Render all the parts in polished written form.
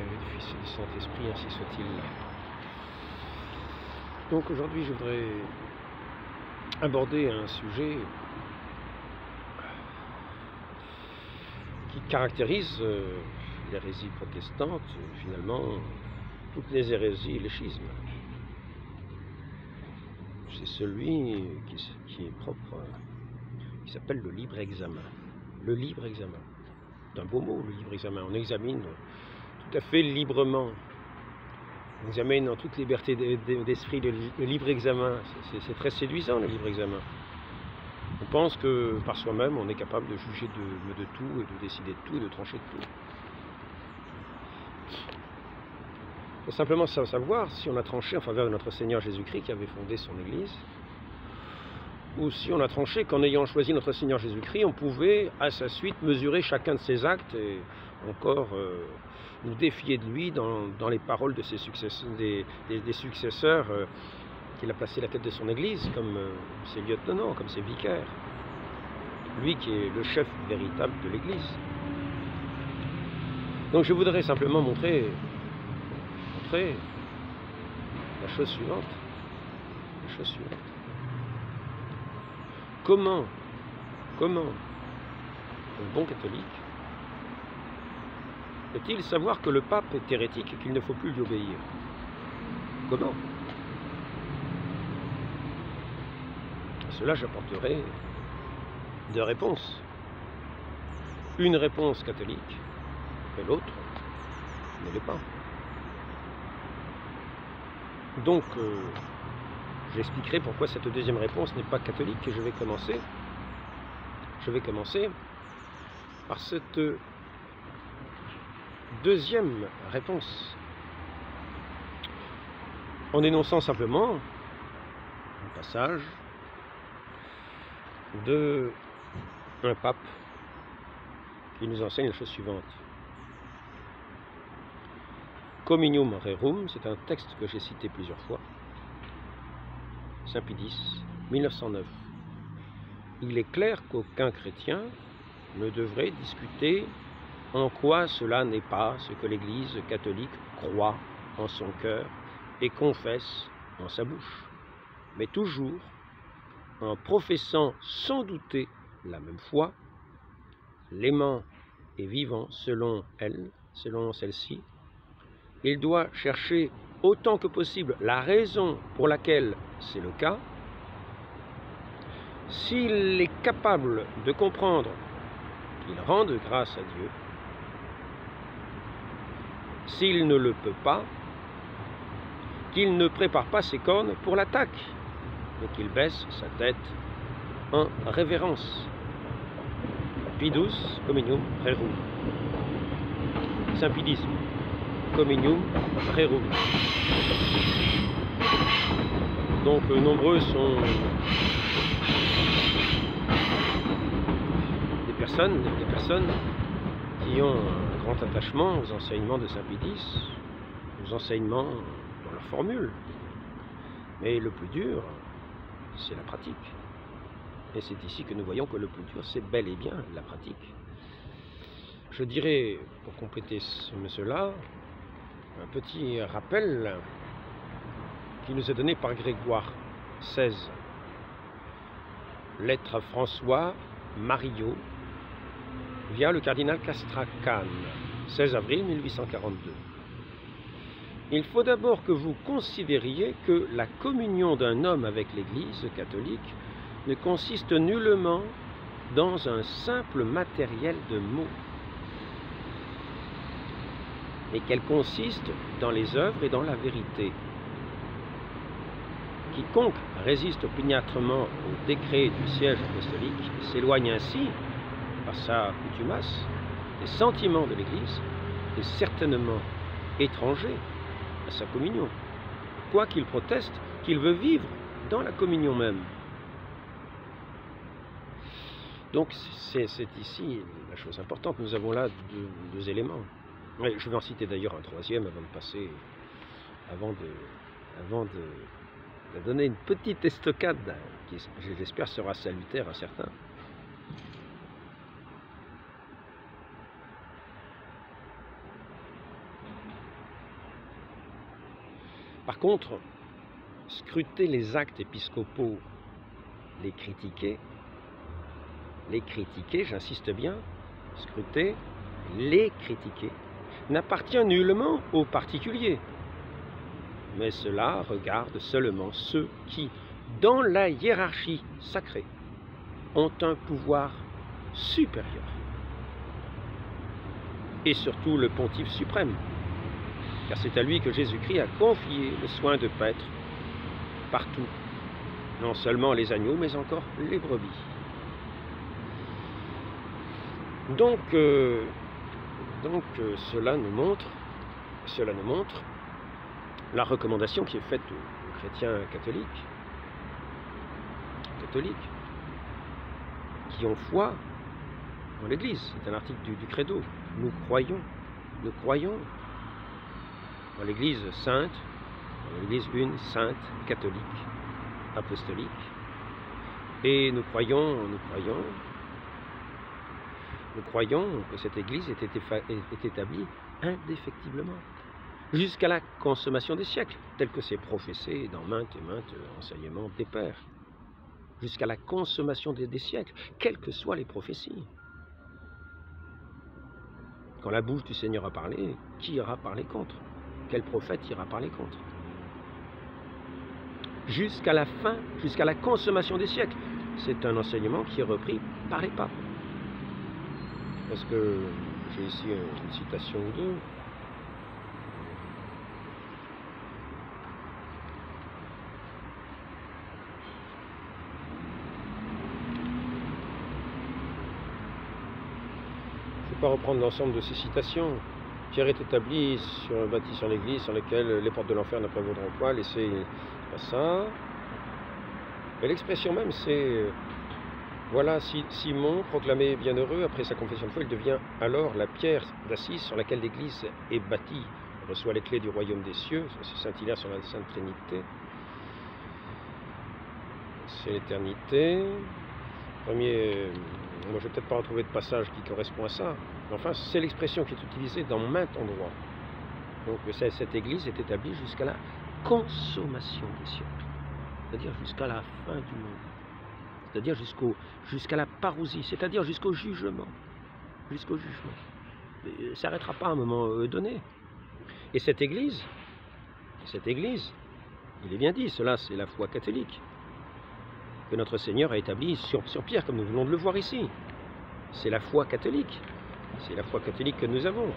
du Fils et du Saint-Esprit, ainsi soit-il. Donc aujourd'hui, je voudrais aborder un sujet qui caractérise l'hérésie protestante, finalement, toutes les hérésies et les schismes. C'est celui qui est propre, qui s'appelle le libre examen. Le libre examen. C'est un beau mot, le libre examen. On examine tout à fait librement. On examine en toute liberté d'esprit le libre examen. C'est très séduisant, le libre examen. On pense que par soi-même, on est capable de juger de tout, et de décider de tout, et de trancher de tout. Il faut simplement savoir si on a tranché en faveur de notre Seigneur Jésus-Christ qui avait fondé son Église, ou si on a tranché qu'en ayant choisi notre Seigneur Jésus-Christ, on pouvait, à sa suite, mesurer chacun de ses actes et encore nous défier de lui dans les paroles de ses des successeurs qu'il a placés à la tête de son Église, comme ses lieutenants, comme ses vicaires. Lui qui est le chef véritable de l'Église. Donc je voudrais simplement montrer la chose suivante. Comment un bon catholique peut-il savoir que le pape est hérétique et qu'il ne faut plus lui obéir? Comment? À cela, j'apporterai deux réponses. Une réponse catholique et l'autre ne l'est pas. Donc, j'expliquerai pourquoi cette deuxième réponse n'est pas catholique et je vais commencer par cette deuxième réponse, en énonçant simplement un passage de un pape qui nous enseigne la chose suivante. Cominium Rerum, c'est un texte que j'ai cité plusieurs fois. Saint Pie X, 1909. Il est clair qu'aucun chrétien ne devrait discuter en quoi cela n'est pas ce que l'Église catholique croit en son cœur et confesse en sa bouche, mais toujours en professant sans douter la même foi, l'aimant et vivant selon celle-ci, il doit chercher autant que possible la raison pour laquelle c'est le cas. S'il est capable de comprendre qu'il rende grâce à Dieu, s'il ne le peut pas, qu'il ne prépare pas ses cornes pour l'attaque, mais qu'il baisse sa tête en révérence. Pie XII, Cominium Rerum. Saint Pie X, Cominium Rerum. Donc nombreux sont des personnes qui ont un grand attachement aux enseignements de Saint Pie X, aux enseignements dans leur formule. Mais le plus dur, c'est la pratique. Et c'est ici que nous voyons que le plus dur, c'est bel et bien la pratique. Je dirais, pour compléter cela, un petit rappel qui nous est donné par Grégoire XVI. Lettre à François Marilliot via le cardinal Castracane, 16 avril 1842. Il faut d'abord que vous considériez que la communion d'un homme avec l'Église catholique ne consiste nullement dans un simple matériel de mots, mais qu'elle consiste dans les œuvres et dans la vérité. Quiconque résiste opiniâtrement au décret du siège apostolique s'éloigne ainsi, par sa coutumace, des sentiments de l'Église et certainement étranger à sa communion, quoiqu'il proteste qu'il veut vivre dans la communion même. Donc c'est ici la chose importante. Nous avons là deux éléments. Je vais en citer d'ailleurs un troisième avant de donner une petite estocade qui, j'espère, sera salutaire à certains. Par contre, scruter les actes épiscopaux, les critiquer, j'insiste bien, scruter, les critiquer, n'appartient nullement aux particuliers, mais cela regarde seulement ceux qui, dans la hiérarchie sacrée, ont un pouvoir supérieur, et surtout le pontife suprême, car c'est à lui que Jésus-Christ a confié le soin de paître partout, non seulement les agneaux, mais encore les brebis. Donc cela nous montre la recommandation qui est faite aux chrétiens catholiques qui ont foi dans l'Église. C'est un article du Credo. Nous croyons dans l'Église sainte, dans l'Église une, sainte, catholique, apostolique, et nous croyons que cette Église est établie indéfectiblement, jusqu'à la consommation des siècles, tel que c'est professé dans maintes et maintes enseignements des pères, jusqu'à la consommation des siècles, quelles que soient les prophéties. Quand la bouche du Seigneur a parlé, qui ira parler contre? Quel prophète ira parler contre? Jusqu'à la fin, jusqu'à la consommation des siècles. C'est un enseignement qui est repris par les papes. Parce que j'ai ici une citation ou deux. Je ne vais pas reprendre l'ensemble de ces citations. Pierre est établi bâti sur l'église sur laquelle les portes de l'enfer ne prévaudront point. Laissez pas ça. Mais l'expression même, c'est voilà, Simon, proclamé bienheureux après sa confession de foi, il devient alors la pierre d'assise sur laquelle l'église est bâtie. Il reçoit les clés du royaume des cieux. C'est Saint-Hilaire sur la Sainte Trinité. C'est l'éternité. Premier. Moi, je ne vais peut-être pas retrouver de passage qui correspond à ça. Mais enfin, c'est l'expression qui est utilisée dans maints endroits. Donc, cette église est établie jusqu'à la consommation des siècles. C'est-à-dire jusqu'à la fin du monde. C'est-à-dire jusqu'à la parousie. C'est-à-dire jusqu'au jugement. Jusqu'au jugement. Ça ne s'arrêtera pas à un moment donné. Et cette église, il est bien dit, cela c'est la foi catholique, que notre Seigneur a établi sur Pierre, comme nous venons de le voir ici. C'est la foi catholique. C'est la foi catholique que nous avons.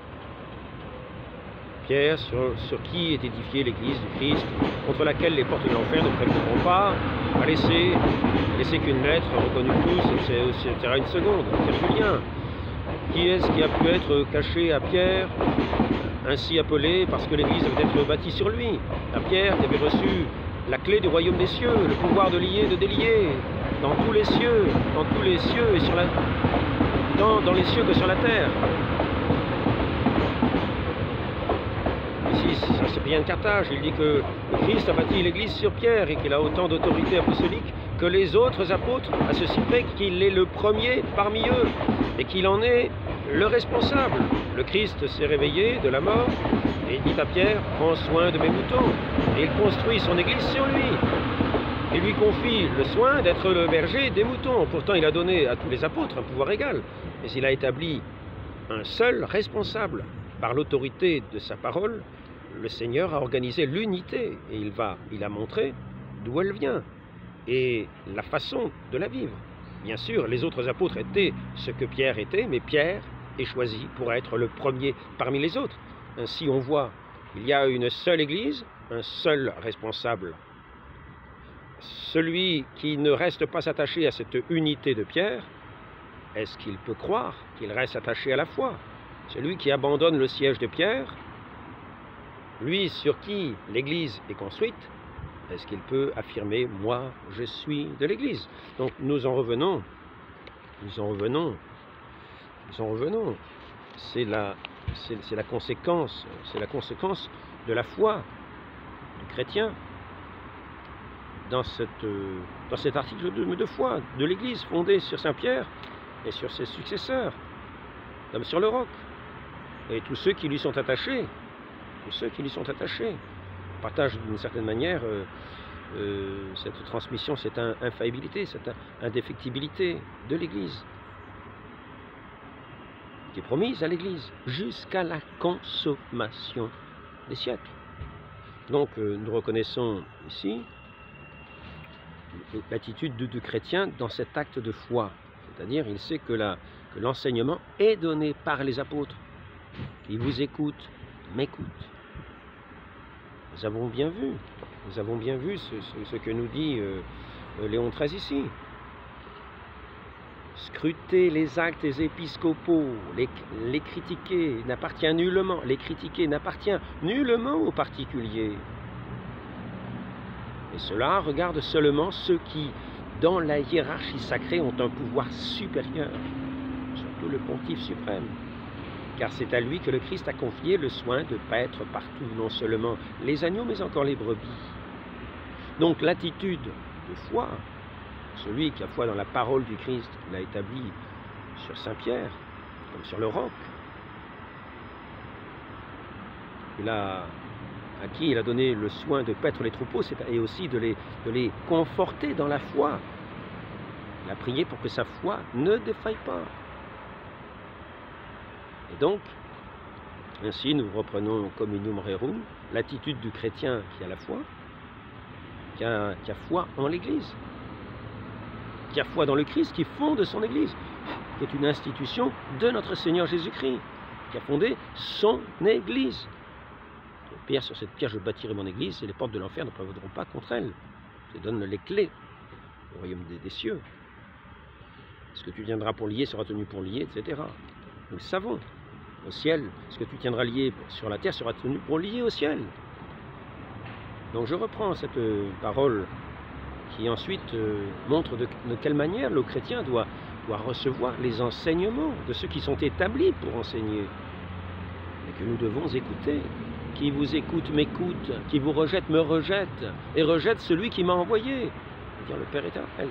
Pierre, sur qui est édifiée l'Église du Christ, contre laquelle les portes de l'enfer ne prévaudront pas, à laisser qu'une lettre reconnue tous, etc. Une seconde, Tertullien. Qui est-ce qui a pu être caché à Pierre, ainsi appelé, parce que l'Église devait être bâtie sur lui? À Pierre qui avait reçu la clé du royaume des cieux, le pouvoir de lier, de délier, dans tous les cieux et sur la, dans les cieux que sur la terre. Ici, ça c'est rien de Carthage, il dit que le Christ a bâti l'Église sur Pierre et qu'il a autant d'autorité apostolique que les autres apôtres, à ceci près qu'il est le premier parmi eux et qu'il en est le responsable. Le Christ s'est réveillé de la mort et il dit à Pierre, prends soin de mes moutons. Et il construit son église sur lui. Et lui confie le soin d'être le berger des moutons. Pourtant, il a donné à tous les apôtres un pouvoir égal. Mais il a établi un seul responsable. Par l'autorité de sa parole, le Seigneur a organisé l'unité. Et il a montré d'où elle vient et la façon de la vivre. Bien sûr, les autres apôtres étaient ce que Pierre était, mais Pierre est choisi pour être le premier parmi les autres. Ainsi, on voit, il y a une seule Église, un seul responsable. Celui qui ne reste pas attaché à cette unité de Pierre, est-ce qu'il peut croire qu'il reste attaché à la foi? Celui qui abandonne le siège de Pierre, lui sur qui l'Église est construite, est-ce qu'il peut affirmer « moi, je suis de l'Église » Donc nous en revenons. C'est la conséquence de la foi du chrétien dans cet article de foi de l'Église fondée sur Saint Pierre et sur ses successeurs, comme sur le roc, et tous ceux qui lui sont attachés, partage d'une certaine manière cette transmission, cette infaillibilité, cette indéfectibilité de l'Église, qui est promise à l'Église jusqu'à la consommation des siècles. Donc nous reconnaissons ici l'attitude du chrétien dans cet acte de foi, c'est-à-dire il sait que l'enseignement est donné par les apôtres. Ils vous écoutent, m'écoutent. Nous avons bien vu ce que nous dit Léon XIII ici. Scruter les actes épiscopaux, les critiquer n'appartient nullement, aux particuliers. Et cela regarde seulement ceux qui, dans la hiérarchie sacrée, ont un pouvoir supérieur, surtout le pontife suprême. Car c'est à lui que le Christ a confié le soin de paître partout, non seulement les agneaux, mais encore les brebis. Donc l'attitude de foi, celui qui a foi dans la parole du Christ, l'a établi sur Saint-Pierre, comme sur le roc. À qui il a donné le soin de paître les troupeaux, et aussi de les conforter dans la foi. Il a prié pour que sa foi ne défaille pas. Et donc, ainsi nous reprenons Communium Rerum, l'attitude du chrétien qui a la foi, qui a foi en l'Église, qui a foi dans le Christ, qui fonde son Église, qui est une institution de notre Seigneur Jésus-Christ, qui a fondé son Église. Pierre, sur cette pierre, je bâtirai mon Église, et les portes de l'enfer ne prévaudront pas contre elle. Je donne les clés au royaume des cieux. Ce que tu tiendras pour lier sera tenu pour lier, etc. Nous le savons. Au ciel, ce que tu tiendras lié sur la terre sera tenu pour lier au ciel. Donc je reprends cette parole qui ensuite montre de quelle manière le chrétien doit recevoir les enseignements de ceux qui sont établis pour enseigner. Et que nous devons écouter. Qui vous écoute m'écoute, qui vous rejette me rejette, et rejette celui qui m'a envoyé, c'est-à-dire le Père éternel.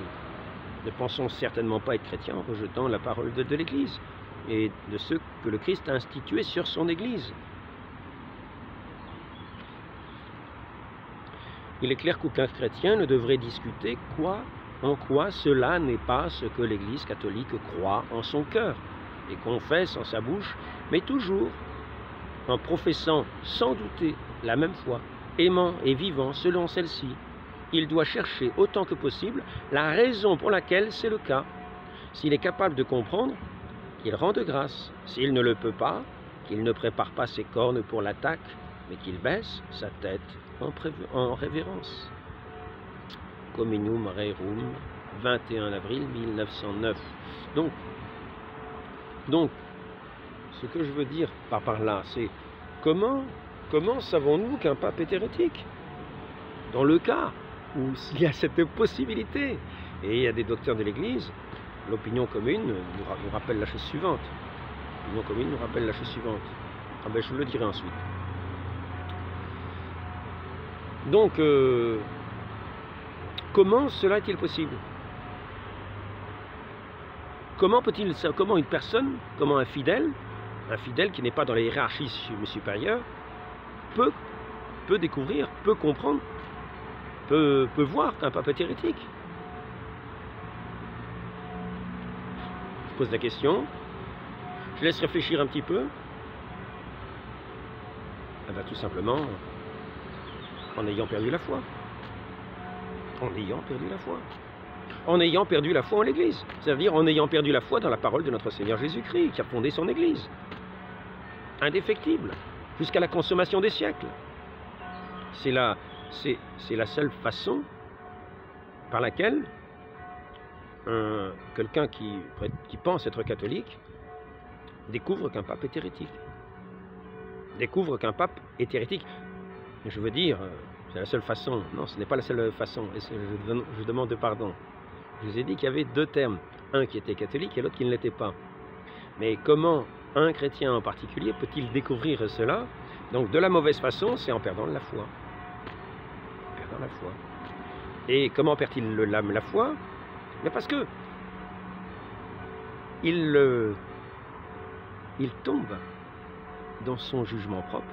Ne pensons certainement pas être chrétiens en rejetant la parole de l'Église et de ceux que le Christ a institués sur son Église. Il est clair qu'aucun chrétien ne devrait discuter en quoi cela n'est pas ce que l'Église catholique croit en son cœur et confesse en sa bouche, mais toujours en professant sans douter la même foi, aimant et vivant selon celle-ci. Il doit chercher autant que possible la raison pour laquelle c'est le cas. S'il est capable de comprendre, qu'il rende grâce. S'il ne le peut pas, qu'il ne prépare pas ses cornes pour l'attaque, mais qu'il baisse sa tête en révérence. Communium Rerum, 21 avril 1909. Donc, ce que je veux dire par là, c'est comment savons-nous qu'un pape est hérétique? Dans le cas où il y a cette possibilité, et il y a des docteurs de l'Église, l'opinion commune nous rappelle la chose suivante. L'opinion commune nous rappelle la chose suivante. Ah ben, je vous le dirai ensuite. Donc, comment cela est-il possible? Comment une personne, comment un fidèle qui n'est pas dans la hiérarchie supérieure, peut découvrir, peut comprendre, peut voir qu'un pape est hérétique? Je pose la question, je laisse réfléchir un petit peu. Eh bien, tout simplement, en ayant perdu la foi. En ayant perdu la foi. En ayant perdu la foi en l'Église. C'est-à-dire en ayant perdu la foi dans la parole de notre Seigneur Jésus-Christ, qui a fondé son Église. Indéfectible, jusqu'à la consommation des siècles. C'est la seule façon par laquelle quelqu'un qui pense être catholique découvre qu'un pape est hérétique. Découvre qu'un pape est hérétique. Je veux dire, c'est la seule façon. Non, ce n'est pas la seule façon. Et je demande pardon. Je vous ai dit qu'il y avait deux termes. Un qui était catholique et l'autre qui ne l'était pas. Mais comment un chrétien en particulier peut-il découvrir cela? Donc de la mauvaise façon, c'est en perdant la foi. En perdant la foi. Et comment perd-il la foi? Mais parce que il tombe dans son jugement propre,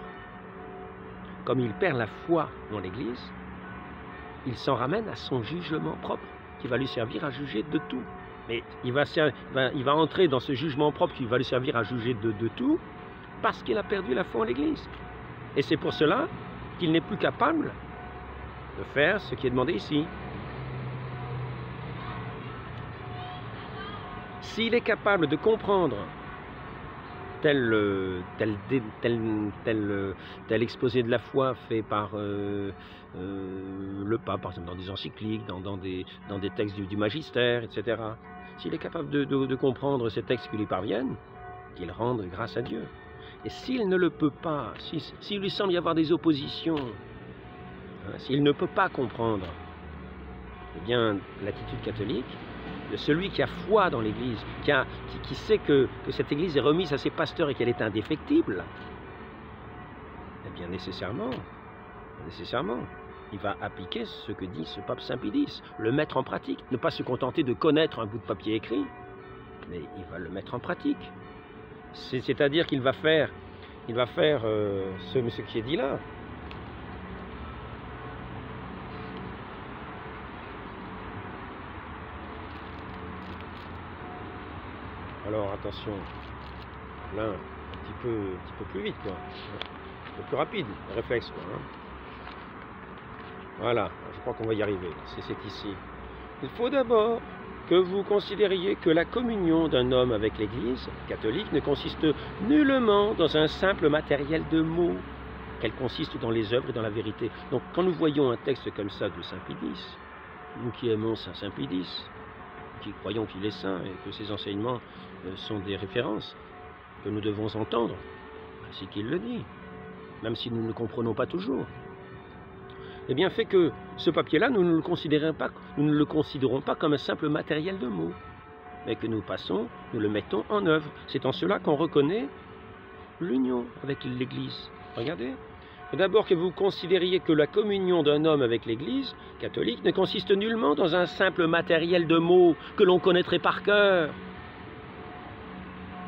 comme il perd la foi dans l'Église, il s'en ramène à son jugement propre, qui va lui servir à juger de tout. Mais il va entrer dans ce jugement propre qui va lui servir à juger de tout, parce qu'il a perdu la foi en l'Église. Et c'est pour cela qu'il n'est plus capable de faire ce qui est demandé ici. S'il est capable de comprendre tel exposé de la foi fait par le pape, par exemple dans des encycliques, dans des textes du magistère, etc. S'il est capable de comprendre ces textes qui lui parviennent, qu'il rende grâce à Dieu. Et s'il ne le peut pas, s'il lui semble y avoir des oppositions, hein, s'il ne peut pas comprendre, eh bien l'attitude catholique de celui qui a foi dans l'Église, qui sait que cette Église est remise à ses pasteurs et qu'elle est indéfectible, eh bien nécessairement, il va appliquer ce que dit ce pape Saint Pie, le mettre en pratique, ne pas se contenter de connaître un bout de papier écrit, mais il va le mettre en pratique. C'est-à-dire qu'il va faire, ce qui est dit là. Alors attention, là, un petit peu plus vite, quoi. Un peu plus rapide, le réflexe, quoi. Hein. Voilà, je crois qu'on va y arriver. C'est ici. Il faut d'abord que vous considériez que la communion d'un homme avec l'Église catholique ne consiste nullement dans un simple matériel de mots, qu'elle consiste dans les œuvres et dans la vérité. Donc quand nous voyons un texte comme ça de Saint Pie X, nous qui aimons Saint Pie X, qui croyons qu'il est saint et que ses enseignements sont des références que nous devons entendre, ainsi qu'il le dit, même si nous ne le comprenons pas toujours, eh bien fait que ce papier-là, nous ne le considérons pas comme un simple matériel de mots, mais que nous le mettons en œuvre. C'est en cela qu'on reconnaît l'union avec l'Église. Regardez. D'abord que vous considériez que la communion d'un homme avec l'Église catholique ne consiste nullement dans un simple matériel de mots que l'on connaîtrait par cœur,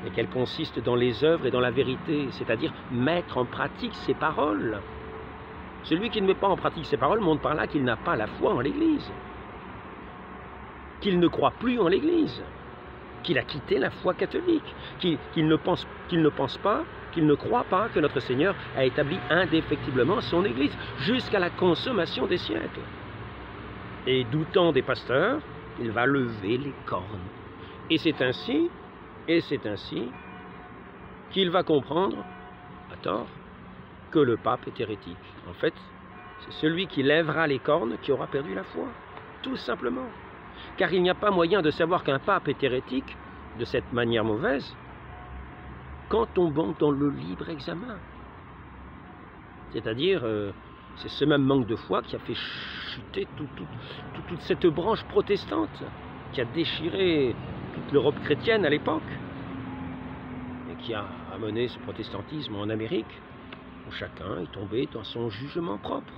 mais qu'elle consiste dans les œuvres et dans la vérité, c'est-à-dire mettre en pratique ses paroles. Celui qui ne met pas en pratique ses paroles montre par là qu'il n'a pas la foi en l'Église, qu'il ne croit plus en l'Église, qu'il a quitté la foi catholique, qu'il ne croit pas que notre Seigneur a établi indéfectiblement son Église jusqu'à la consommation des siècles. Et doutant des pasteurs, il va lever les cornes. Et c'est ainsi qu'il va comprendre, à tort, que le pape est hérétique. En fait, c'est celui qui lèvera les cornes qui aura perdu la foi, tout simplement. Car il n'y a pas moyen de savoir qu'un pape est hérétique de cette manière mauvaise qu'en tombant dans le libre examen. C'est-à-dire, c'est ce même manque de foi qui a fait chuter toute cette branche protestante qui a déchiré toute l'Europe chrétienne à l'époque et qui a amené ce protestantisme en Amérique, où chacun est tombé dans son jugement propre,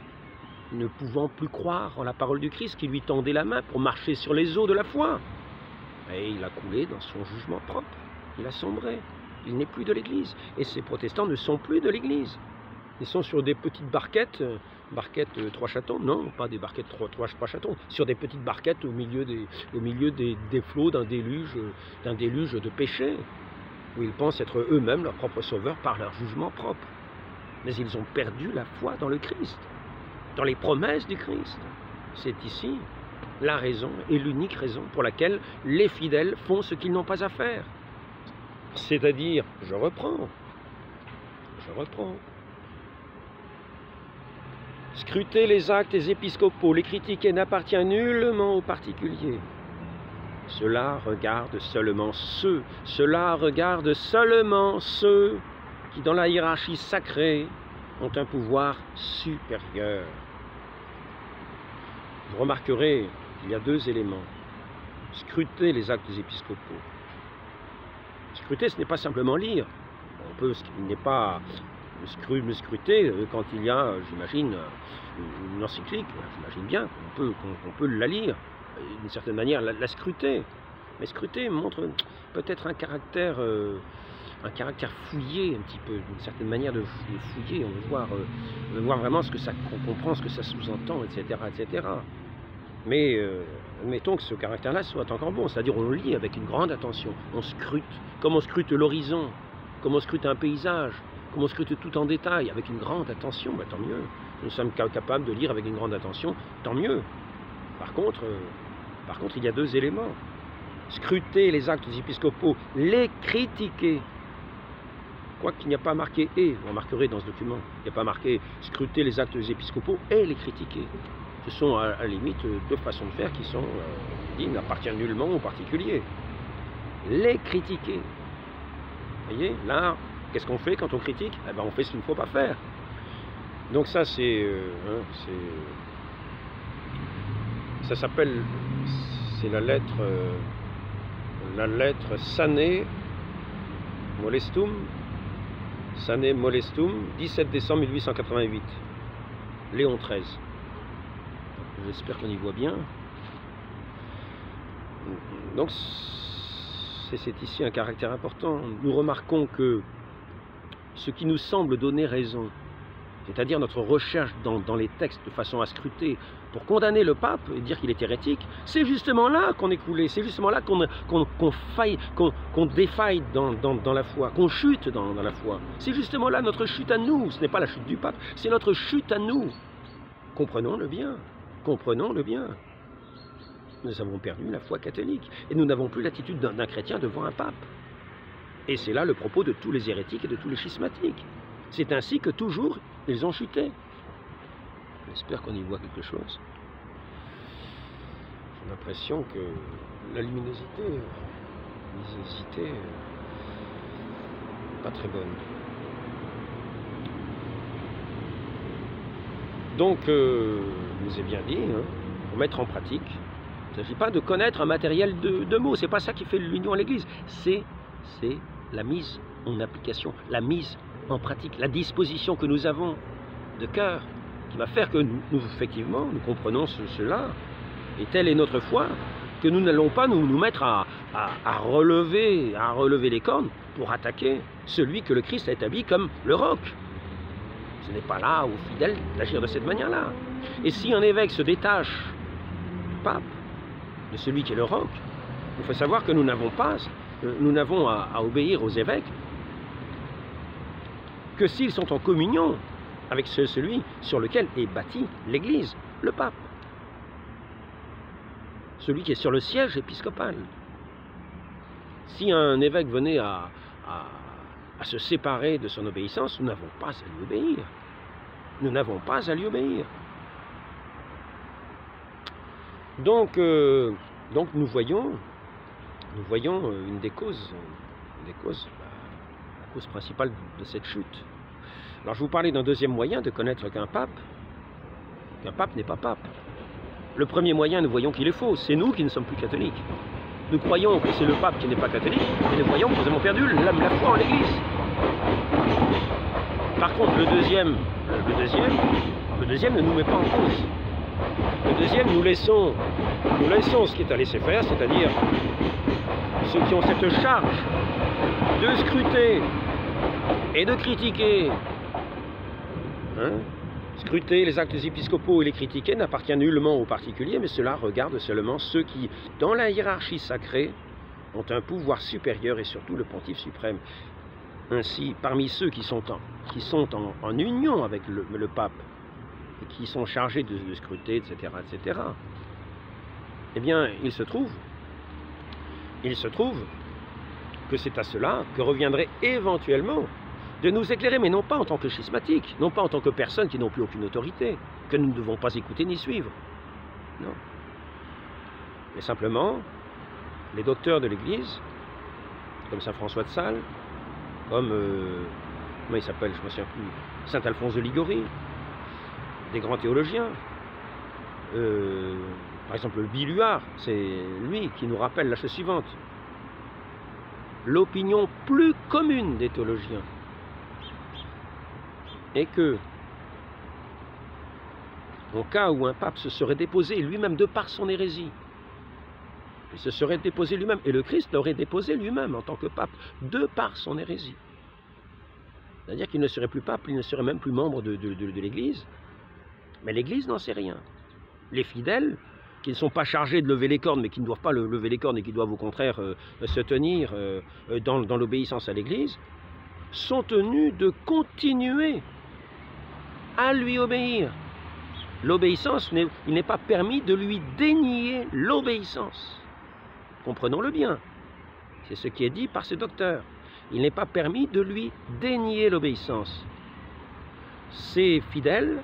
ne pouvant plus croire en la parole du Christ qui lui tendait la main pour marcher sur les eaux de la foi. Et il a coulé dans son jugement propre, il a sombré, il n'est plus de l'Église. Et ces protestants ne sont plus de l'Église. Ils sont sur des petites barquettes 3 chatons, non, pas des barquettes 3 chatons, sur des petites barquettes au milieu des flots d'un déluge de péché, où ils pensent être eux-mêmes leurs propres sauveurs par leur jugement propre. Mais ils ont perdu la foi dans le Christ, dans les promesses du Christ. C'est ici la raison et l'unique raison pour laquelle les fidèles font ce qu'ils n'ont pas à faire. C'est-à-dire, je reprends. Scruter les actes épiscopaux, les critiquer n'appartient nullement aux particuliers. Cela regarde seulement ceux qui, dans la hiérarchie sacrée, ont un pouvoir supérieur. Vous remarquerez qu'il y a 2 éléments. Scruter les actes épiscopaux. Scruter, ce n'est pas simplement lire. Il n'est pas scruter quand il y a, j'imagine, une encyclique. J'imagine bien qu'on peut la lire, d'une certaine manière, la scruter. Mais scruter montre peut-être un caractère un caractère fouillé un petit peu, d'une certaine manière de fouiller. On veut voir vraiment ce que ça comprend, ce que ça sous-entend, etc., etc. Mais admettons que ce caractère-là soit encore bon, c'est-à-dire on lit avec une grande attention, on scrute, comme on scrute l'horizon, comme on scrute un paysage, comme on scrute tout en détail, avec une grande attention, bah, tant mieux. Nous sommes capables de lire avec une grande attention, tant mieux. Par contre, il y a deux éléments. Scruter les actes épiscopaux, les critiquer. Quoiqu'il n'y a pas marqué « et », vous remarquerez dans ce document, il n'y a pas marqué « scruter les actes épiscopaux et les critiquer ». Ce sont à la limite deux façons de faire qui sont, n'appartiennent nullement aux particuliers. Les critiquer. Vous voyez, là, qu'est-ce qu'on fait quand on critique? Eh ben, on fait ce qu'il ne faut pas faire. Donc ça, ça s'appelle, c'est la lettre Sane Molestum, 17 décembre 1888, Léon XIII. J'espère qu'on y voit bien. Donc, c'est ici un caractère important. Nous remarquons que ce qui nous semble donner raison, c'est-à-dire notre recherche dans les textes de façon à scruter pour condamner le pape et dire qu'il est hérétique, c'est justement là qu'on est coulé, c'est justement là qu'on défaille dans la foi, qu'on chute dans la foi. C'est justement là notre chute à nous, ce n'est pas la chute du pape, c'est notre chute à nous. Comprenons-le bien, comprenons-le bien. Nous avons perdu la foi catholique et nous n'avons plus l'attitude d'un chrétien devant un pape. Et c'est là le propos de tous les hérétiques et de tous les schismatiques. C'est ainsi que toujours ils ont chuté. J'espère qu'on y voit quelque chose. J'ai l'impression que la luminosité n'est pas très bonne. Donc, je vous ai bien dit, pour mettre en pratique, il ne s'agit pas de connaître un matériel de mots, c'est pas ça qui fait l'union à l'Église, c'est la mise en application, la mise en pratique, la disposition que nous avons de cœur, qui va faire que nous effectivement, nous comprenons cela, et telle est notre foi, que nous n'allons pas nous mettre à relever les cornes pour attaquer celui que le Christ a établi comme le roc. Ce n'est pas là aux fidèles d'agir de cette manière-là. Et si un évêque se détache du pape, de celui qui est le roc, il faut savoir que nous n'avons à obéir aux évêques que s'ils sont en communion avec celui sur lequel est bâtie l'Église, le pape. Celui qui est sur le siège épiscopal. Si un évêque venait à se séparer de son obéissance, nous n'avons pas à lui obéir. Nous n'avons pas à lui obéir. Donc nous voyons une des causes, la cause principale de cette chute. Alors je vous parlais d'un deuxième moyen de connaître qu'un pape n'est pas pape. Le premier moyen, nous voyons qu'il est faux, c'est nous qui ne sommes plus catholiques. Nous croyons que c'est le pape qui n'est pas catholique, et nous voyons que nous avons perdu la foi en l'Église. Par contre, le deuxième ne nous met pas en cause. Le deuxième, nous laissons ce qui est à laisser faire, c'est-à-dire ceux qui ont cette charge de scruter et de critiquer. Scruter les actes épiscopaux et les critiquer n'appartient nullement aux particuliers, mais cela regarde seulement ceux qui, dans la hiérarchie sacrée, ont un pouvoir supérieur et surtout le pontife suprême. Ainsi, parmi ceux qui sont en union avec le pape, et qui sont chargés de scruter, etc., eh bien, il se trouve que c'est à cela que reviendrait éventuellement de nous éclairer, mais non pas en tant que schismatiques, non pas en tant que personnes qui n'ont plus aucune autorité, que nous ne devons pas écouter ni suivre. Non. Mais simplement, les docteurs de l'Église, comme saint François de Sales, comme, comment il s'appelle, je ne me souviens plus, saint Alphonse de Liguori, des grands théologiens, par exemple Biluard, c'est lui qui nous rappelle la chose suivante. L'opinion plus commune des théologiens est que, en cas où un pape se serait déposé lui-même de par son hérésie, Il se serait déposé lui-même, et le Christ l'aurait déposé lui-même en tant que pape, de par son hérésie. C'est-à-dire qu'il ne serait plus pape, il ne serait même plus membre de l'Église. Mais l'Église n'en sait rien. Les fidèles, qui ne sont pas chargés de lever les cornes, mais qui ne doivent pas lever les cornes et qui doivent au contraire se tenir dans l'obéissance à l'Église, sont tenus de continuer à lui obéir. L'obéissance, il n'est pas permis de lui dénier l'obéissance. Comprenons-le bien. C'est ce qui est dit par ces docteurs. Il n'est pas permis de lui dénier l'obéissance. Ces fidèles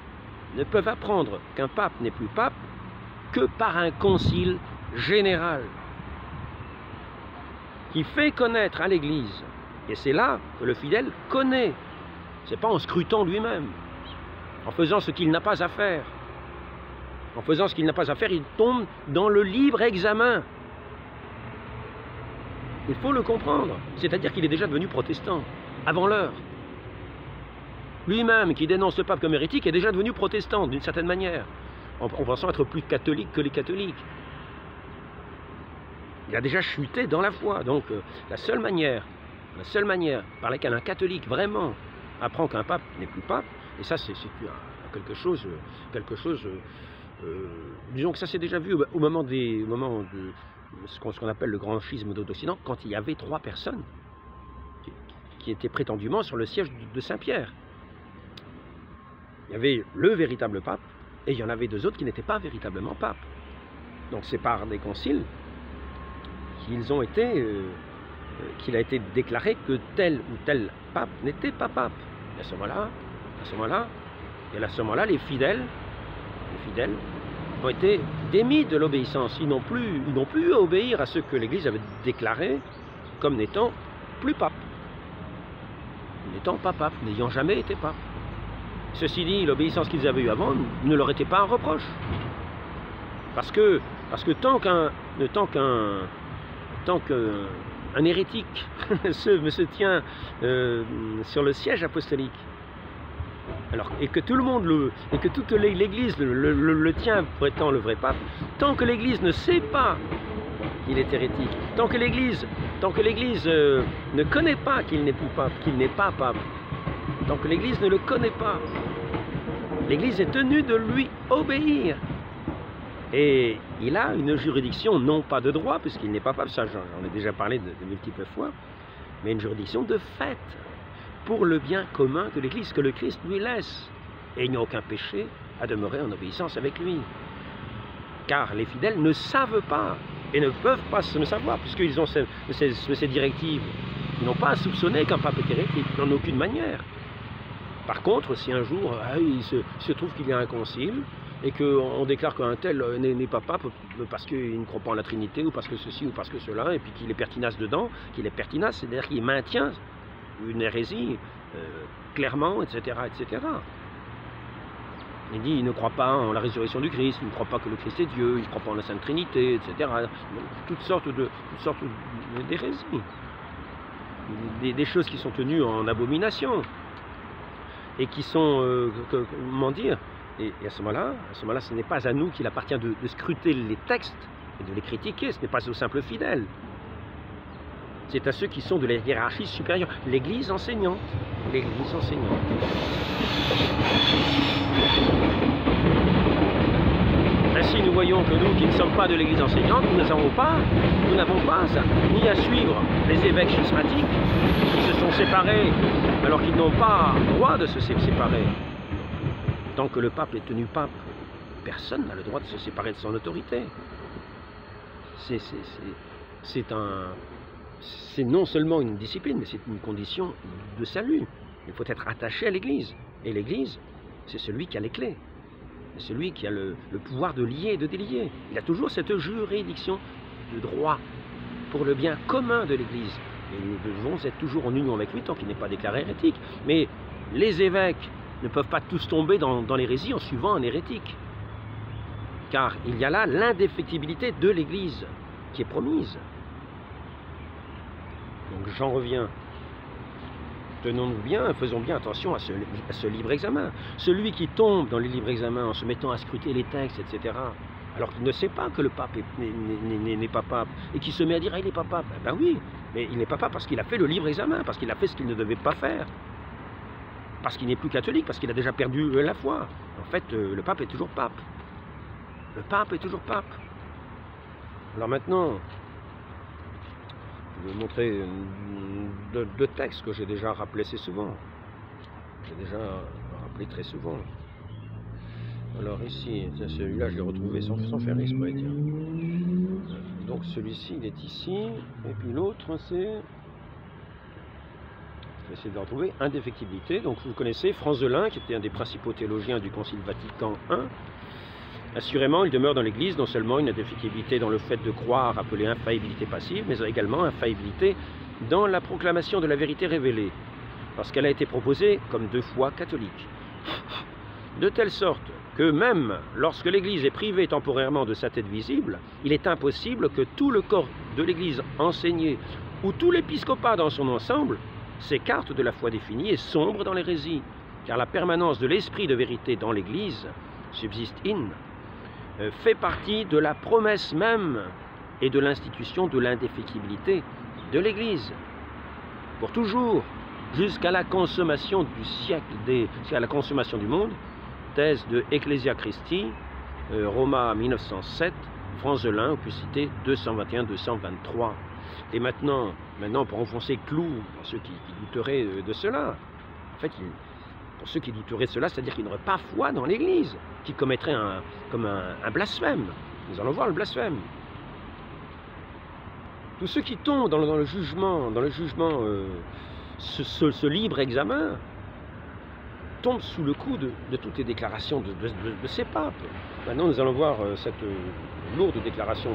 ne peuvent apprendre qu'un pape n'est plus pape que par un concile général qui fait connaître à l'Église. Et c'est là que le fidèle connaît. Ce n'est pas en scrutant lui-même, en faisant ce qu'il n'a pas à faire. En faisant ce qu'il n'a pas à faire, il tombe dans le libre examen. Il faut le comprendre. C'est-à-dire qu'il est déjà devenu protestant, avant l'heure. Lui-même, qui dénonce le pape comme hérétique, est déjà devenu protestant, d'une certaine manière, en pensant être plus catholique que les catholiques. Il a déjà chuté dans la foi. Donc, la seule manière par laquelle un catholique vraiment apprend qu'un pape n'est plus pape, et ça, c'est quelque chose disons que ça s'est déjà vu au moment de ce qu'on appelle le grand schisme d'Occident, quand il y avait 3 personnes qui étaient prétendument sur le siège de Saint-Pierre. Il y avait le véritable pape, et il y en avait 2 autres qui n'étaient pas véritablement papes. Donc c'est par des conciles qu'il a été déclaré que tel ou tel pape n'était pas pape. Et à ce moment-là, les fidèles ont été démis de l'obéissance. Ils n'ont plus eu à obéir à ce que l'Église avait déclaré comme n'étant plus pape. N'étant pas pape, n'ayant jamais été pape. Ceci dit, l'obéissance qu'ils avaient eue avant ne leur était pas un reproche. Parce que tant qu'un hérétique se tient sur le siège apostolique, et que tout le monde et que toute l'Église le tient pour étant le vrai pape, tant que l'Église ne sait pas qu'il est hérétique, tant que l'Église ne connaît pas qu'il n'est plus pape, qu'il n'est pas pape, tant que l'Église ne le connaît pas, l'Église est tenue de lui obéir. Et il a une juridiction, non pas de droit, puisqu'il n'est pas pape, ça j'en ai déjà parlé de multiples fois, mais une juridiction de fait, pour le bien commun de l'Église, que le Christ lui laisse. Et il n'y a aucun péché à demeurer en obéissance avec lui. Car les fidèles ne savent pas, et ne peuvent pas se savoir, puisqu'ils ont ces directives. Ils n'ont pas à soupçonner qu'un pape est hérétique, en aucune manière. Par contre, si un jour, il se trouve qu'il y a un concile, et qu'on déclare qu'un tel n'est pas pape parce qu'il ne croit pas en la Trinité, ou parce que ceci, ou parce que cela, et puis qu'il est pertinace dedans, c'est-à-dire qu'il maintient une hérésie, clairement, etc., etc. Il dit, il ne croit pas en la résurrection du Christ, il ne croit pas que le Christ est Dieu, il ne croit pas en la Sainte Trinité, etc. Toutes sortes d'hérésies. Des choses qui sont tenues en abomination, et qui sont, comment dire, et à ce moment-là, ce n'est pas à nous qu'il appartient de scruter les textes et de les critiquer, ce n'est pas aux simples fidèles. C'est à ceux qui sont de la hiérarchie supérieure, l'Église enseignante. L'Église enseignante. Ainsi, nous voyons que nous qui ne sommes pas de l'Église enseignante, nous n'avons pas ça, ni à suivre les évêques schismatiques qui se sont séparés alors qu'ils n'ont pas droit de se séparer. Tant que le pape est tenu pape, personne n'a le droit de se séparer de son autorité. C'est non seulement une discipline, mais c'est une condition de salut. Il faut être attaché à l'Église. Et l'Église, c'est celui qui a les clés. C'est celui qui a le pouvoir de lier et de délier. Il a toujours cette juridiction de droit pour le bien commun de l'Église. Et nous devons être toujours en union avec lui tant qu'il n'est pas déclaré hérétique. Mais les évêques ne peuvent pas tous tomber dans l'hérésie en suivant un hérétique. Car il y a là l'indéfectibilité de l'Église qui est promise. Donc j'en reviens. Tenons-nous bien, faisons bien attention à ce libre examen. Celui qui tombe dans les libres examens en se mettant à scruter les textes, etc., alors qu'il ne sait pas que le pape n'est pas pape, et qui se met à dire « ah, il n'est pas pape ». Ben oui, mais il n'est pas pape parce qu'il a fait le libre examen, parce qu'il a fait ce qu'il ne devait pas faire, parce qu'il n'est plus catholique, parce qu'il a déjà perdu la foi. En fait, le pape est toujours pape. Le pape est toujours pape. Alors maintenant, je vais vous montrer deux textes que j'ai déjà rappelés assez souvent. J'ai déjà rappelé très souvent. Alors ici, celui-là je l'ai retrouvé sans faire exprès. Donc celui-ci il est ici, et puis l'autre c'est... Je vais essayer de le retrouver, indéfectibilité. Donc vous connaissez Franzelin, qui était un des principaux théologiens du Concile Vatican I. Assurément, il demeure dans l'Église non seulement une indéfectibilité dans le fait de croire, appelée infaillibilité passive, mais également infaillibilité dans la proclamation de la vérité révélée, parce qu'elle a été proposée comme 2 fois catholique. De telle sorte que même lorsque l'Église est privée temporairement de sa tête visible, il est impossible que tout le corps de l'Église enseigné, ou tout l'épiscopat dans son ensemble, s'écarte de la foi définie et sombre dans l'hérésie, car la permanence de l'esprit de vérité dans l'Église, subsiste in, fait partie de la promesse même et de l'institution de l'indéfectibilité de l'Église, pour toujours, jusqu'à la consommation du siècle, jusqu'à la consommation du monde. Thèse de Ecclesia Christi, Roma 1907, Franzelin, opusité 221-223. Et maintenant, pour enfoncer clou, pour ceux qui douteraient de cela, en fait, pour ceux qui douteraient de cela, c'est-à-dire qu'ils n'auraient pas foi dans l'Église, qui commettraient un blasphème. Nous allons voir le blasphème. Tous ceux qui tombent dans le jugement, ce libre examen, tombent sous le coup de toutes les déclarations de ces papes. Maintenant, nous allons voir cette lourde déclaration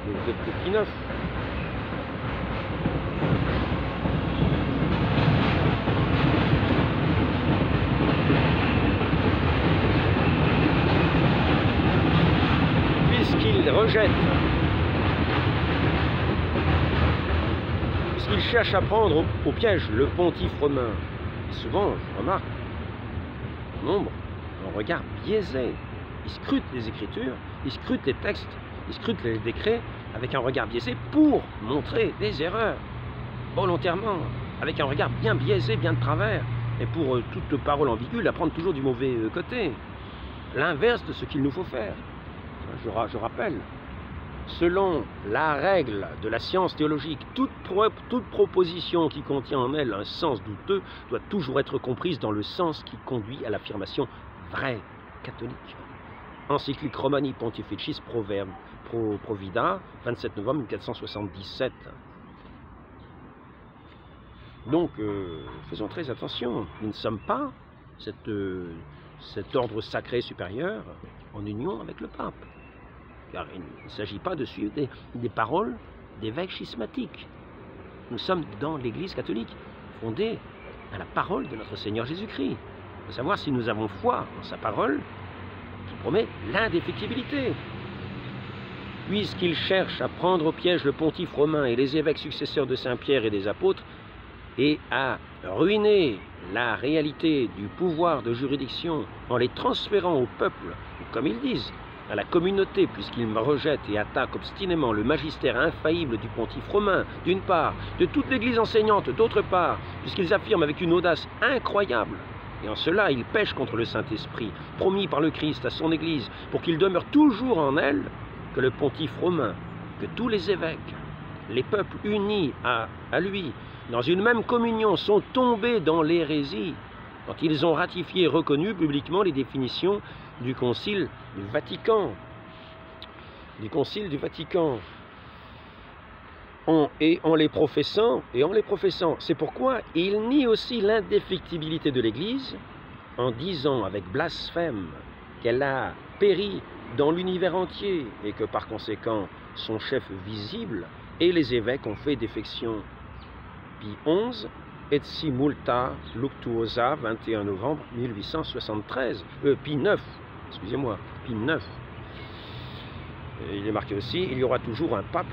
de Pie IX. Puisqu'il rejette, puisqu'il cherche à prendre au piège le pontife romain, et souvent, je remarque, en nombre, un regard biaisé. Il scrute les Écritures, il scrute les textes, il scrute les décrets avec un regard biaisé pour montrer des erreurs, volontairement, avec un regard bien biaisé, bien de travers, et pour toute parole ambiguë, la prendre toujours du mauvais côté. L'inverse de ce qu'il nous faut faire. Je rappelle, selon la règle de la science théologique, toute proposition qui contient en elle un sens douteux doit toujours être comprise dans le sens qui conduit à l'affirmation vraie, catholique. Encyclique Romani Pontificis Provida, 27 novembre 1477. Donc, faisons très attention. Nous ne sommes pas cet ordre sacré supérieur en union avec le pape. Car il ne s'agit pas de suivre des paroles d'évêques schismatiques. Nous sommes dans l'Église catholique, fondée à la parole de notre Seigneur Jésus-Christ. Il faut savoir si nous avons foi en sa parole, qui promet l'indéfectibilité. Puisqu'il cherche à prendre au piège le pontife romain et les évêques successeurs de Saint-Pierre et des apôtres, et à ruiner la réalité du pouvoir de juridiction en les transférant au peuple, comme ils disent, à la communauté, puisqu'ils rejettent et attaquent obstinément le magistère infaillible du pontife romain, d'une part, de toute l'Église enseignante, d'autre part, puisqu'ils affirment avec une audace incroyable, et en cela ils pêchent contre le Saint-Esprit, promis par le Christ à son Église, pour qu'il demeure toujours en elle, que le pontife romain, que tous les évêques, les peuples unis à lui, dans une même communion, sont tombés dans l'hérésie, quand ils ont ratifié et reconnu publiquement les définitions du Concile du Vatican. En les professant, c'est pourquoi il nie aussi l'indéfectibilité de l'Église, en disant avec blasphème qu'elle a péri dans l'univers entier, et que par conséquent son chef visible et les évêques ont fait défection. Pie XI, et si multa luctuosa, 21 novembre 1873, Pie IX, excusez-moi, Pie IX. Il est marqué aussi, il y aura toujours un pape,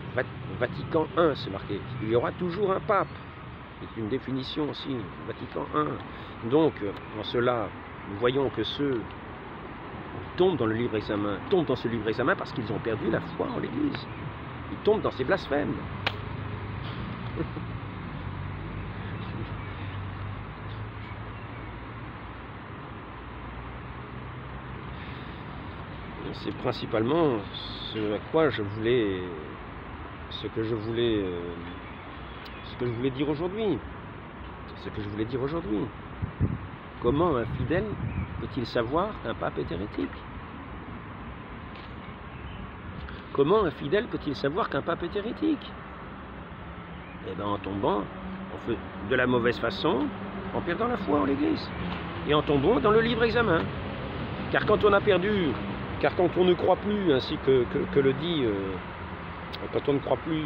Vatican I, c'est marqué, il y aura toujours un pape, c'est une définition aussi, Vatican I. Donc, en cela, nous voyons que ceux tombent dans le livre examen, tombent dans ce livre examen parce qu'ils ont perdu la foi en l'Église. Ils tombent dans ces blasphèmes. C'est principalement ce à quoi je voulais, ce que je voulais dire aujourd'hui. Comment un fidèle peut-il savoir qu'un pape est hérétique? Comment un fidèle peut-il savoir qu'un pape est hérétique? Eh bien, en tombant de la mauvaise façon, en perdant la foi en l'Église, et en tombant dans le livre examen. Car quand on a perdu, car quand on ne croit plus, ainsi que le dit, quand on ne croit plus,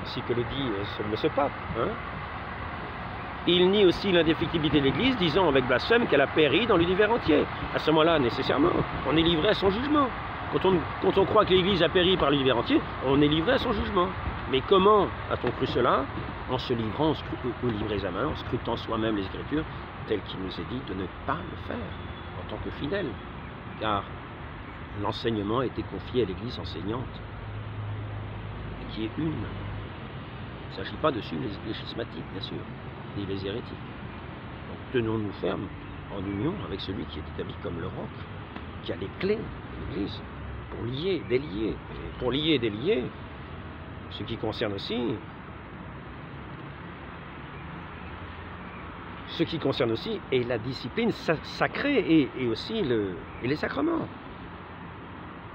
ainsi que le dit ce pape, hein, il nie aussi l'indéfectibilité de l'Église, disant avec blasphème qu'elle a péri dans l'univers entier. À ce moment-là, nécessairement, on est livré à son jugement. Quand on croit que l'Église a péri par l'univers entier, on est livré à son jugement. Mais comment a-t-on cru cela? En se livrant au livre examen, en scrutant soi-même les Écritures, tel qu'il nous est dit de ne pas le faire en tant que fidèle. Car l'enseignement a été confié à l'Église enseignante, et qui est une. Il ne s'agit pas de suivre les schismatiques, bien sûr, ni les hérétiques. Donc tenons-nous fermes en union avec celui qui est établi comme le roc, qui a les clés de l'Église, pour lier, délier. Et pour lier et délier, ce qui concerne aussi est la discipline sacrée et aussi les sacrements.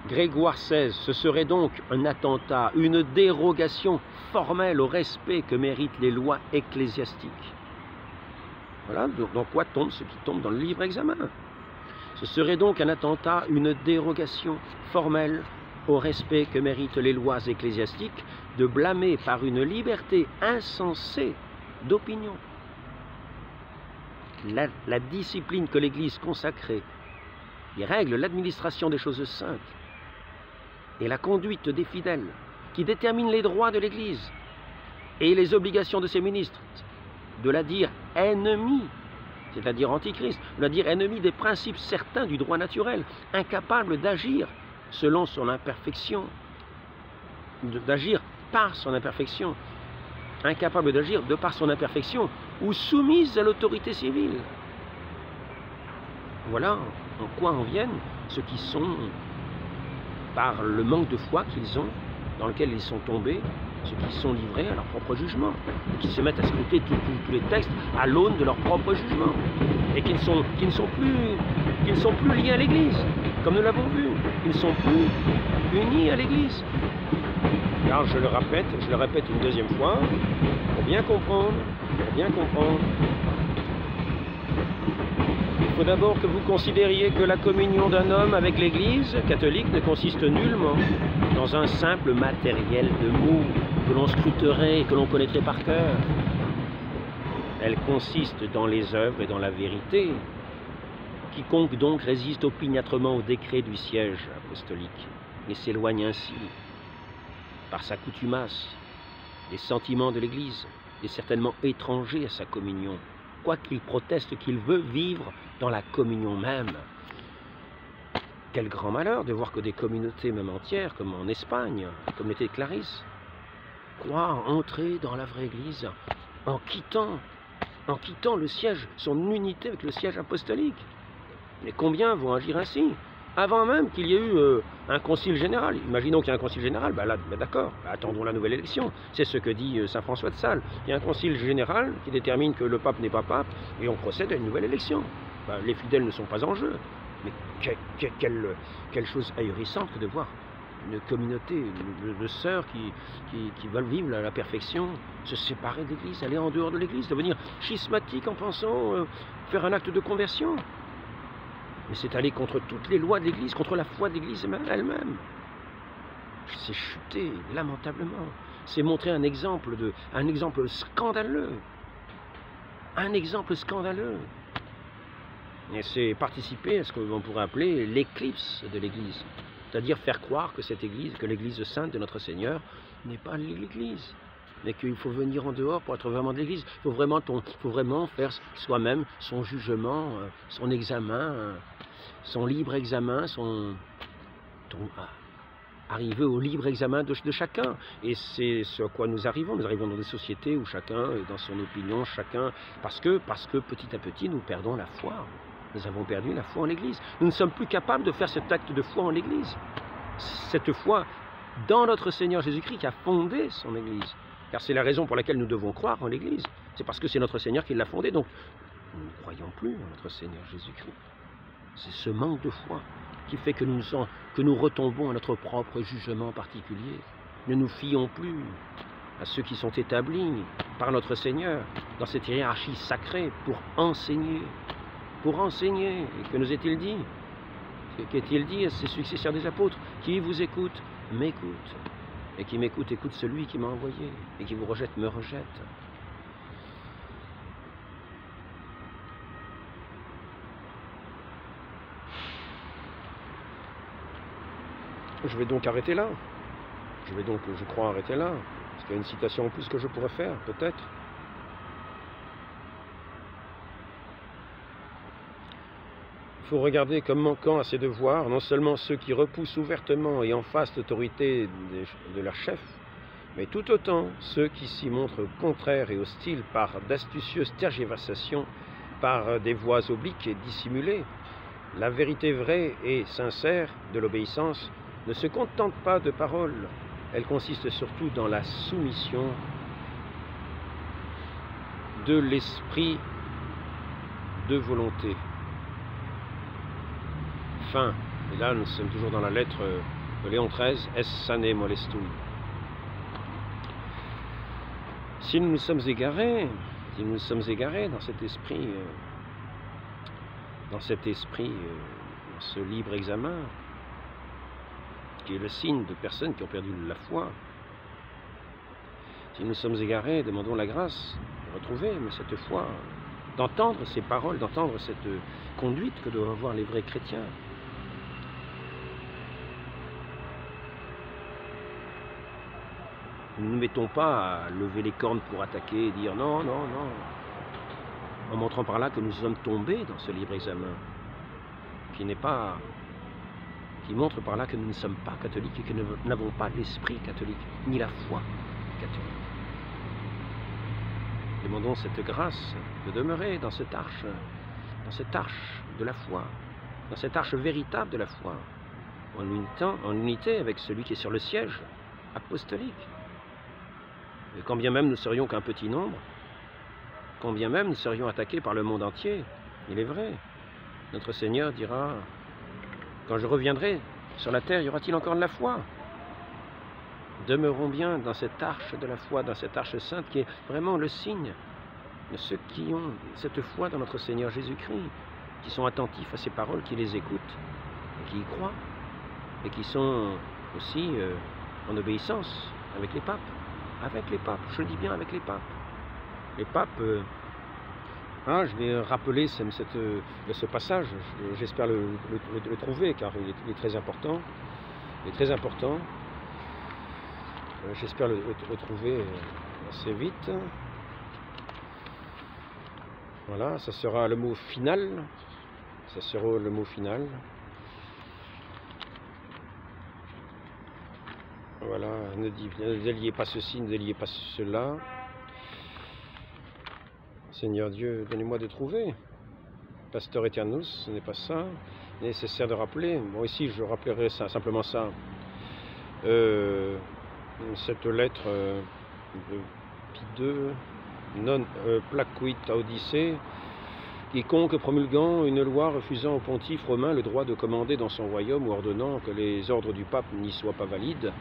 Grégoire XVI, ce serait donc un attentat, une dérogation formelle au respect que méritent les lois ecclésiastiques. Voilà dans quoi tombe ce qui tombe dans le livre examen. Ce serait donc un attentat, une dérogation formelle au respect que méritent les lois ecclésiastiques de blâmer par une liberté insensée d'opinion la discipline que l'Église consacrée, qui règle l'administration des choses saintes et la conduite des fidèles, qui détermine les droits de l'Église et les obligations de ses ministres, de la dire ennemie, c'est-à-dire antichrist, de la dire ennemie des principes certains du droit naturel, incapable d'agir selon son imperfection, d'agir par son imperfection, incapable d'agir de par son imperfection, ou soumise à l'autorité civile. Voilà en quoi en viennent ceux qui sont, par le manque de foi qu'ils ont, dans lequel ils sont tombés, ceux qui sont livrés à leur propre jugement, et qui se mettent à scruter tous les textes à l'aune de leur propre jugement, et qui ne sont plus liés à l'Église, comme nous l'avons vu, ils ne sont plus unis à l'Église. Car je le répète une deuxième fois, pour bien comprendre, il faut d'abord que vous considériez que la communion d'un homme avec l'Église catholique ne consiste nullement dans un simple matériel de mots que l'on scruterait et que l'on connaîtrait par cœur. Elle consiste dans les œuvres et dans la vérité. Quiconque donc résiste opiniâtrement au décret du siège apostolique et s'éloigne ainsi, par sa coutumace, des sentiments de l'Église, est certainement étranger à sa communion, quoiqu'il proteste qu'il veut vivre dans la communion même. Quel grand malheur de voir que des communautés même entières, comme en Espagne, la communauté de Clarisse, croient entrer dans la vraie Église en quittant le siège, son unité avec le siège apostolique. Mais combien vont agir ainsi? Avant même qu'il y ait eu un concile général. Imaginons qu'il y a un concile général, d'accord, attendons la nouvelle élection. C'est ce que dit saint François de Sales. Il y a un concile général qui détermine que le pape n'est pas pape, et on procède à une nouvelle élection. Les fidèles ne sont pas en jeu. Mais quelle chose ahurissante que de voir une communauté de sœurs qui veulent vivre la perfection, se séparer de l'Église, aller en dehors de l'Église, devenir schismatique en pensant faire un acte de conversion. Mais c'est aller contre toutes les lois de l'Église, contre la foi de l'Église elle-même. C'est chuter lamentablement. C'est montrer un exemple scandaleux. Un exemple scandaleux. Et c'est participer à ce que l'on pourrait appeler l'éclipse de l'Église. C'est-à-dire faire croire que cette Église, que l'Église sainte de notre Seigneur n'est pas l'Église. Mais qu'il faut venir en dehors pour être vraiment de l'Église. Il faut vraiment faire soi-même son jugement, son examen son libre examen, arriver au libre examen de chacun. Et c'est ce à quoi nous arrivons. Nous arrivons dans des sociétés où chacun est dans son opinion, parce que petit à petit, nous perdons la foi. Nous avons perdu la foi en l'Église. Nous ne sommes plus capables de faire cet acte de foi en l'Église. Cette foi dans notre Seigneur Jésus-Christ qui a fondé son Église. Car c'est la raison pour laquelle nous devons croire en l'Église. C'est parce que c'est notre Seigneur qui l'a fondée. Donc, nous ne croyons plus en notre Seigneur Jésus-Christ. C'est ce manque de foi qui fait que nous retombons à notre propre jugement particulier. Ne nous fions plus à ceux qui sont établis par notre Seigneur dans cette hiérarchie sacrée pour enseigner. Pour enseigner. Et que nous est-il dit? Qu'est-il dit à ses successeurs des apôtres? Qui vous écoute, m'écoute. Et qui m'écoute, écoute celui qui m'a envoyé. Et qui vous rejette, me rejette. Je vais donc arrêter là. Je vais donc, je crois, arrêter là. Parce qu'il y a une citation en plus que je pourrais faire, peut-être. Il faut regarder comme manquant à ses devoirs, non seulement ceux qui repoussent ouvertement et en face l'autorité de leur chef, mais tout autant ceux qui s'y montrent contraires et hostiles par d'astucieuses tergiversations, par des voies obliques et dissimulées. La vérité vraie et sincère de l'obéissance ne se contente pas de paroles, elle consiste surtout dans la soumission de l'esprit de volonté. Fin. Et là, nous sommes toujours dans la lettre de Léon XIII, Es sane molestum. Si nous nous sommes égarés dans cet esprit, dans ce libre examen, qui est le signe de personnes qui ont perdu la foi. Si nous sommes égarés, demandons la grâce de retrouver cette foi, d'entendre ces paroles, d'entendre cette conduite que doivent avoir les vrais chrétiens. Nous ne nous mettons pas à lever les cornes pour attaquer et dire non, non, non, en montrant par là que nous sommes tombés dans ce libre examen, qui montre par là que nous ne sommes pas catholiques et que nous n'avons pas l'esprit catholique, ni la foi catholique. Demandons cette grâce de demeurer dans cette arche de la foi, dans cette arche véritable de la foi, en unité avec celui qui est sur le siège apostolique. Et quand bien même nous serions qu'un petit nombre, quand bien même nous serions attaqués par le monde entier, il est vrai, notre Seigneur dira: quand je reviendrai sur la terre, y aura-t-il encore de la foi? Demeurons bien dans cette arche de la foi, dans cette arche sainte qui est vraiment le signe de ceux qui ont cette foi dans notre Seigneur Jésus-Christ, qui sont attentifs à ses paroles, qui les écoutent, et qui y croient, et qui sont aussi en obéissance avec les papes. Avec les papes, je dis bien avec les papes. Les papes, je vais rappeler ce passage, j'espère le trouver, car il est très important. Il est très important. J'espère le trouver assez vite. Voilà, ça sera le mot final. Ça sera le mot final. Voilà, ne déliez pas ceci, ne déliez pas cela. Seigneur Dieu, donnez-moi de trouver. Pastor Eternus, ce n'est pas ça. Il est nécessaire de rappeler. Bon, ici, je rappellerai ça, simplement ça. Cette lettre de Pie II, non placuit Odyssée, quiconque promulguant une loi refusant au pontife romain le droit de commander dans son royaume ou ordonnant que les ordres du pape n'y soient pas valides.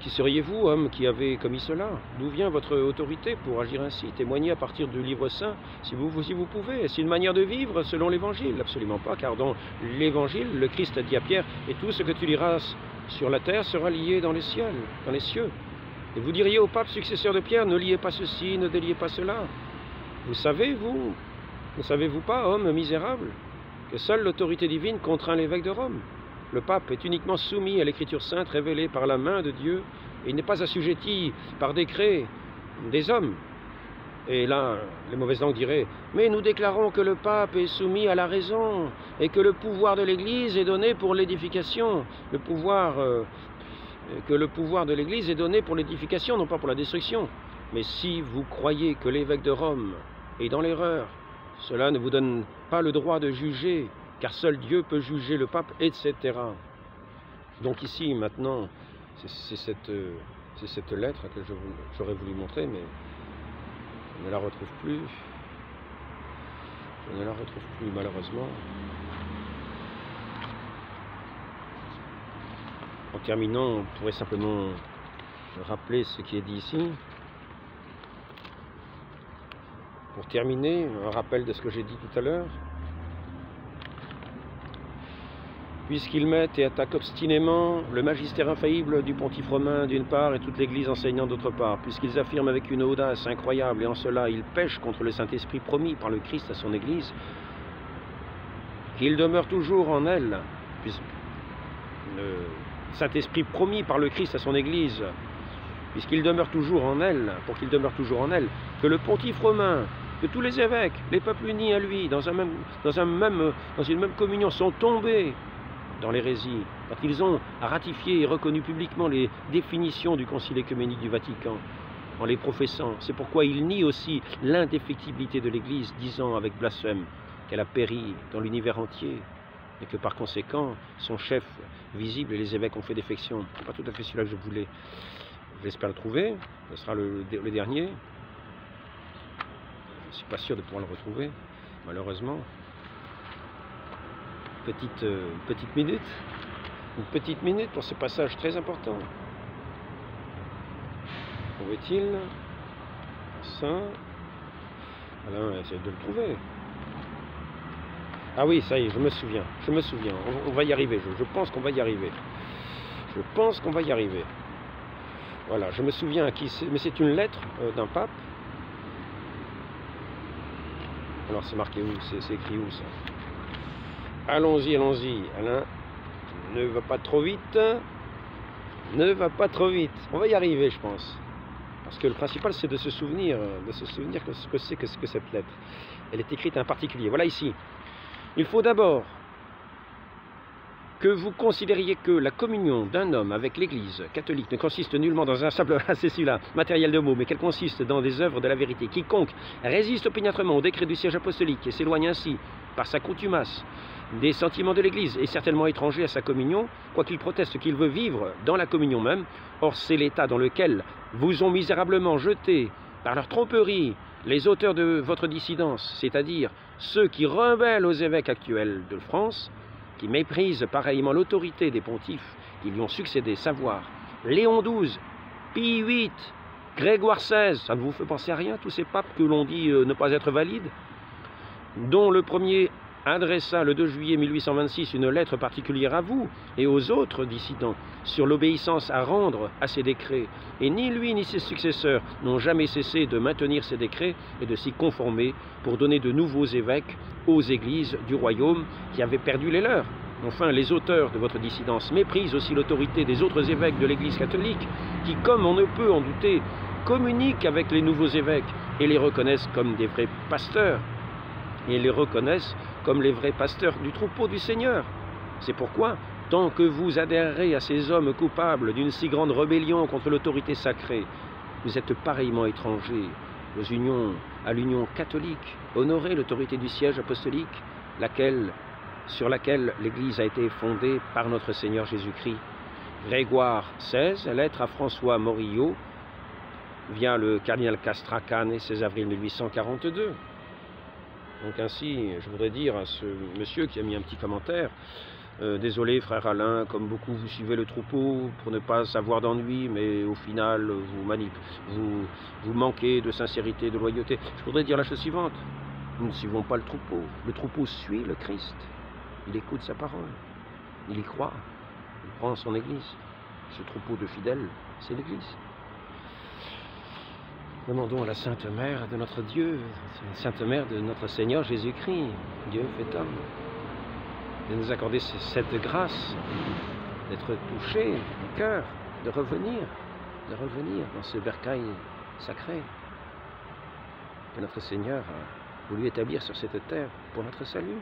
Qui seriez-vous, homme, qui avez commis cela? D'où vient votre autorité pour agir ainsi? Témoignez à partir du livre saint, si vous pouvez. Est-ce une manière de vivre selon l'Évangile? Absolument pas, car dans l'Évangile, le Christ a dit à Pierre: et tout ce que tu liras sur la terre sera lié dans les cieux. Et vous diriez au pape successeur de Pierre: ne liez pas ceci, ne déliez pas cela. Vous savez, ne savez-vous pas, homme misérable, que seule l'autorité divine contraint l'évêque de Rome? Le pape est uniquement soumis à l'écriture sainte révélée par la main de Dieu et il n'est pas assujetti par décret des hommes. Et là, les mauvaises langues diraient « Mais nous déclarons que le pape est soumis à la raison et que le pouvoir de l'Église est donné pour l'édification. Que le pouvoir de l'Église est donné pour l'édification, non pas pour la destruction. Mais si vous croyez que l'évêque de Rome est dans l'erreur, cela ne vous donne pas le droit de juger, car seul Dieu peut juger le pape, etc. » Donc ici, maintenant, c'est cette lettre que j'aurais voulu montrer, mais je ne la retrouve plus. Je ne la retrouve plus, malheureusement. En terminant, on pourrait simplement rappeler ce qui est dit ici. Pour terminer, un rappel de ce que j'ai dit tout à l'heure. Puisqu'ils mettent et attaquent obstinément le magistère infaillible du pontife romain d'une part et toute l'Église enseignante d'autre part, puisqu'ils affirment avec une audace incroyable et en cela ils pêchent contre le Saint-Esprit promis par le Christ à son Église, qu'il demeure toujours en elle, le Saint-Esprit promis par le Christ à son Église, puisqu'il demeure toujours en elle, pour qu'il demeure toujours en elle, que le pontife romain, que tous les évêques, les peuples unis à lui, dans une même communion, sont tombés dans l'hérésie, quand ils ont ratifié et reconnu publiquement les définitions du Concile œcuménique du Vatican, en les professant. C'est pourquoi ils nient aussi l'indéfectibilité de l'Église, disant avec blasphème qu'elle a péri dans l'univers entier, et que par conséquent, son chef visible et les évêques ont fait défection. Ce n'est pas tout à fait celui-là que je voulais. J'espère le trouver, ce sera le dernier. Je ne suis pas sûr de pouvoir le retrouver, malheureusement. Petite minute, une petite minute pour ce passage très important. Où est-il? Ça. Alain essaie de le trouver. Ah oui, ça y est, je me souviens. On va y arriver, je pense qu'on va y arriver. Je pense qu'on va y arriver. Voilà, je me souviens à qui c'est, mais c'est une lettre d'un pape. Alors c'est marqué où? C'est écrit où ça? Allons-y, Alain, ne va pas trop vite, on va y arriver, je pense. Parce que le principal, c'est de se souvenir ce que c'est que cette lettre. Elle est écrite à un particulier. Voilà ici. Il faut d'abord que vous considériez que la communion d'un homme avec l'Église catholique ne consiste nullement dans un simple matériel de mots, mais qu'elle consiste dans des œuvres de la vérité. Quiconque résiste opiniâtrement au décret du siège apostolique et s'éloigne ainsi, par sa contumace, des sentiments de l'Église est certainement étranger à sa communion, quoiqu'il proteste qu'il veut vivre dans la communion même. Or, c'est l'état dans lequel vous ont misérablement jeté, par leur tromperie, les auteurs de votre dissidence, c'est-à-dire ceux qui rebellent aux évêques actuels de France, qui méprisent pareillement l'autorité des pontifes qui lui ont succédé, savoir Léon XII, Pie VIII, Grégoire XVI, ça ne vous fait penser à rien, tous ces papes que l'on dit ne pas être valides, dont le premier adressa le 2 juillet 1826 une lettre particulière à vous et aux autres dissidents sur l'obéissance à rendre à ces décrets, et ni lui ni ses successeurs n'ont jamais cessé de maintenir ces décrets et de s'y conformer pour donner de nouveaux évêques aux églises du royaume qui avaient perdu les leurs. Enfin, les auteurs de votre dissidence méprisent aussi l'autorité des autres évêques de l'Église catholique qui, comme on ne peut en douter, communiquent avec les nouveaux évêques et les reconnaissent comme des vrais pasteurs et les reconnaissent comme les vrais pasteurs du troupeau du Seigneur. C'est pourquoi, tant que vous adhérerez à ces hommes coupables d'une si grande rébellion contre l'autorité sacrée, vous êtes pareillement étrangers à l'union catholique. Honorez l'autorité du siège apostolique, sur laquelle l'Église a été fondée par notre Seigneur Jésus-Christ. Grégoire XVI, lettre à François Morillo, via le cardinal Castracane, 16 avril 1842. Donc ainsi, je voudrais dire à ce monsieur qui a mis un petit commentaire, désolé frère Alain, comme beaucoup vous suivez le troupeau pour ne pas avoir d'ennui, mais au final vous manquez de sincérité, de loyauté. Je voudrais dire la chose suivante, nous ne suivons pas le troupeau suit le Christ, il écoute sa parole, il y croit, il prend son Église. Ce troupeau de fidèles, c'est l'Église. Demandons à la Sainte Mère de notre Dieu, la Sainte Mère de notre Seigneur Jésus-Christ, Dieu fait homme, de nous accorder cette grâce, d'être touché du cœur, de revenir dans ce bercail sacré. que notre Seigneur a voulu établir sur cette terre pour notre salut.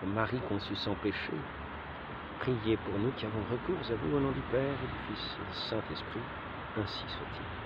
Marie conçue sans péché, priez pour nous qui avons recours à vous au nom du Père et du Fils et du Saint-Esprit, ainsi soit-il.